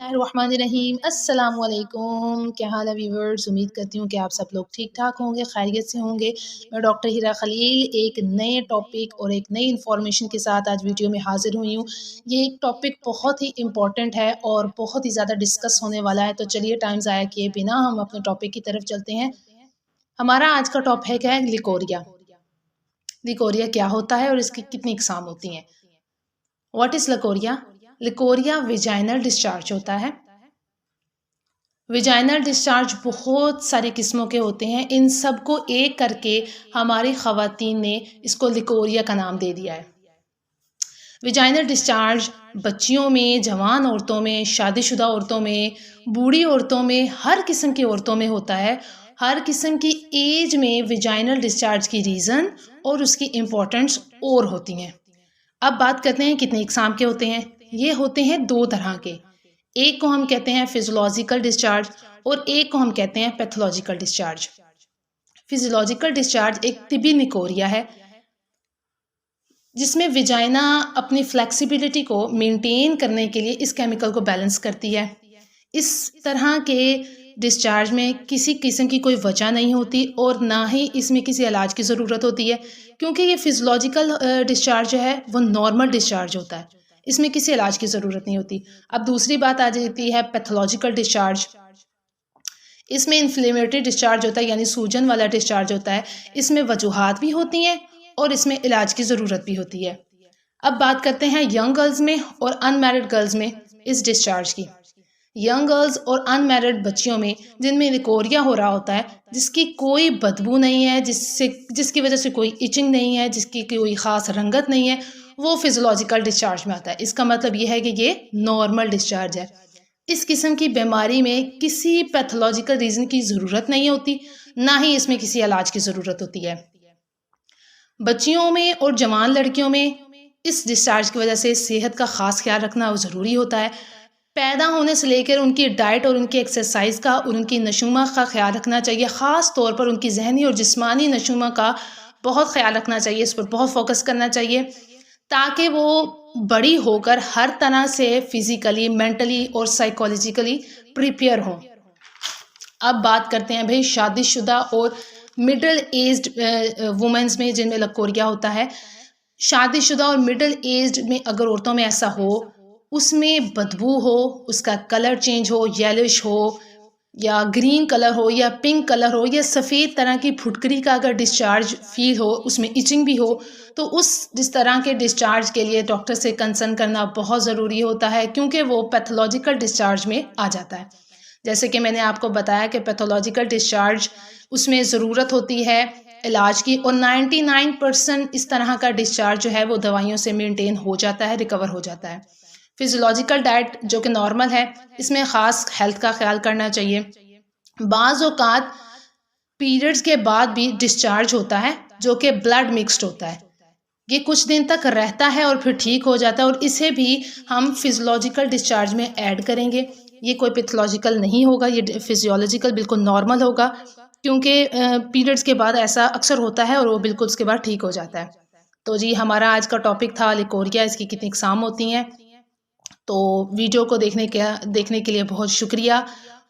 रहीम अस्सलाम वालेकुम। क्या हाल है व्यूवर्स? उम्मीद करती हूँ कि आप सब लोग ठीक ठाक होंगे, खैरियत से होंगे। मैं डॉक्टर हिरा खलील एक नए टॉपिक और एक नई इन्फॉर्मेशन के साथ आज वीडियो में हाजिर हुई हूँ। ये एक टॉपिक बहुत ही इम्पॉर्टेंट है और बहुत ही ज़्यादा डिस्कस होने वाला है। तो चलिए टाइम ज़ाया किए बिना हम अपने टॉपिक की तरफ चलते हैं। हमारा आज का टॉपिक है लिकोरिया। लिकोरिया क्या होता है और इसकी कितनी इकसाम होती हैं? What is leucorrhoea? Leucorrhoea vaginal discharge होता है। विजाइनल डिस्चार्ज बहुत सारी किस्मों के होते हैं। इन सब को एक करके हमारी ख़वातीन ने इसको लिकोरिया का नाम दे दिया है। विजाइनल डिस्चार्ज बच्चियों में, जवान औरतों में, शादीशुदा औरतों में, बूढ़ी औरतों में, हर किस्म की औरतों में होता है। हर किस्म की एज में विजाइनल डिस्चार्ज की रीज़न और उसकी इम्पोर्टेंस और होती हैं। अब बात करते हैं कितने इकसाम के होते हैं। ये होते हैं दो तरह के। एक को हम कहते हैं फिजियोलॉजिकल डिस्चार्ज और एक को हम कहते हैं पैथोलॉजिकल डिस्चार्ज। फिजियोलॉजिकल डिस्चार्ज एक तिबी निकोरिया है जिसमें विजाइना अपनी फ्लेक्सिबिलिटी को मेंटेन करने के लिए इस केमिकल को बैलेंस करती है। इस तरह के डिस्चार्ज में किसी किस्म की कोई वजह नहीं होती और ना ही इसमें किसी इलाज की ज़रूरत होती है, क्योंकि ये फिजियोलॉजिकल डिस्चार्ज जो है वो नॉर्मल डिस्चार्ज होता है। इसमें किसी इलाज की ज़रूरत नहीं होती। अब दूसरी बात आ जाती है पैथोलॉजिकल डिस्चार्ज। इसमें इन्फ्लेमेटरी डिस्चार्ज होता है, यानी सूजन वाला डिस्चार्ज होता है। इसमें वजूहात भी होती हैं और इसमें इलाज की ज़रूरत भी होती है। अब बात करते हैं यंग गर्ल्स में और अनमैरिड गर्ल्स में इस डिस्चार्ज की। यंग गर्ल्स और अनमैरिड बच्चियों में जिनमें लिकोरिया हो रहा होता है, जिसकी कोई बदबू नहीं है, जिसकी वजह से कोई इचिंग नहीं है, जिसकी कोई ख़ास रंगत नहीं है, वो फिजियोलॉजिकल डिस्चार्ज में आता है। इसका मतलब ये है कि ये नॉर्मल डिस्चार्ज है। इस किस्म की बीमारी में किसी पैथोलॉजिकल रीज़न की ज़रूरत नहीं होती, ना ही इसमें किसी इलाज की ज़रूरत होती है। बच्चियों में और जवान लड़कियों में इस डिस्चार्ज की वजह से सेहत का ख़ास ख्याल रखना ज़रूरी होता है। पैदा होने से लेकर उनकी डाइट और उनकी एक्सरसाइज का और उनकी नशूमा का ख्याल रखना चाहिए। ख़ास तौर पर उनकी जहनी और जिस्मानी नशूमा का बहुत ख्याल रखना चाहिए। इस पर बहुत फोकस करना चाहिए ताकि वो बड़ी होकर हर तरह से फिज़िकली, मेंटली और साइकोलॉजिकली प्रिपेयर हों। अब बात करते हैं भाई शादीशुदा और मिडिल एज्ड वुमेंस में जिनमें लिकोरिया होता है। शादीशुदा और मिडिल एज्ड में अगर औरतों में ऐसा हो, उसमें बदबू हो, उसका कलर चेंज हो, येलोइश हो या ग्रीन कलर हो या पिंक कलर हो या सफ़ेद तरह की फुटकरी का अगर डिस्चार्ज फील हो, उसमें इचिंग भी हो, तो जिस तरह के डिस्चार्ज के लिए डॉक्टर से कंसर्न करना बहुत ज़रूरी होता है, क्योंकि वो पैथोलॉजिकल डिस्चार्ज में आ जाता है। जैसे कि मैंने आपको बताया कि पैथोलॉजिकल डिस्चार्ज उसमें ज़रूरत होती है इलाज की, और 99% इस तरह का डिस्चार्ज जो है वो दवाइयों से मेंटेन हो जाता है, रिकवर हो जाता है। फिजियोलॉजिकल डाइट जो कि नॉर्मल है, इसमें ख़ास हेल्थ का ख्याल करना चाहिए। बाज़ औक़ात पीरियड्स के बाद भी डिस्चार्ज होता है जो कि ब्लड मिक्स्ड होता है। ये कुछ दिन तक रहता है और फिर ठीक हो जाता है, और इसे भी हम फिजियोलॉजिकल डिस्चार्ज में ऐड करेंगे। ये कोई पैथोलॉजिकल नहीं होगा, ये फिजियोलॉजिकल बिल्कुल नॉर्मल होगा, क्योंकि पीरियड्स के बाद ऐसा अक्सर होता है और वो बिल्कुल उसके बाद ठीक हो जाता है। तो जी हमारा आज का टॉपिक था लिकोरिया, इसकी कितनी इकसाम होती हैं। तो वीडियो को देखने के लिए बहुत शुक्रिया,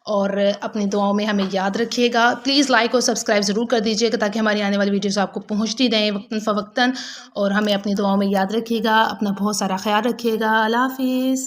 और अपनी दुआओं में हमें याद रखिएगा। प्लीज़ लाइक और सब्सक्राइब ज़रूर कर दीजिएगा ताकि हमारी आने वाली वीडियोस आपको पहुंचती रहें वक्तन फ़वक्तन, और हमें अपनी दुआओं में याद रखिएगा। अपना बहुत सारा ख्याल रखिएगा। अल्लाह हाफ़िज़।